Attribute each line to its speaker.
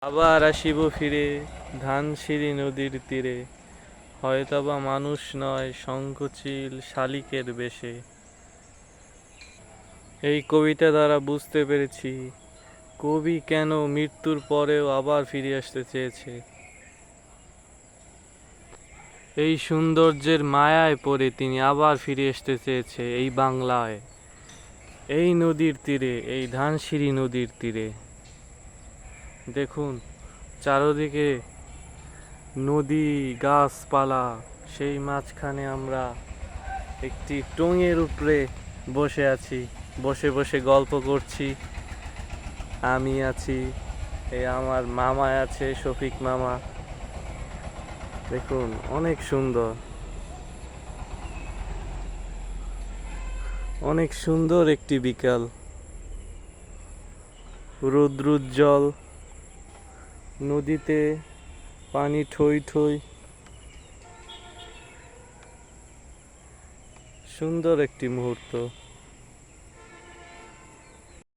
Speaker 1: আবার আসিব ফিরে ধানসিঁড়ি নদীর তীরে, হয়তোবা মানুষ নয় শঙ্খচিল শালিকের বেশে। এই কবিতা দ্বারা বুঝতে পেরেছি কবি কেন মৃত্যুর পরেও আবার ফিরে আসতে চেয়েছে। এই সৌন্দর্যের মায়ায় পড়ে তিনি আবার ফিরে আসতে চেয়েছে এই বাংলায়, এই নদীর তীরে, এই ধানসিঁড়ি নদীর তীরে। দেখুন চারদিকে নদী, গাছপালা, সেই মাঝখানে আমরা একটি টঙের উপরে বসে আছি, বসে বসে গল্প করছি। আমি আছি, এই আমার মামা আছে, শফিক মামা। দেখুন অনেক সুন্দর, অনেক সুন্দর একটি বিকাল, রৌদ্রোজ্জ্বল, নদীতে পানি ঠই ঠই, সুন্দর একটি মুহূর্ত।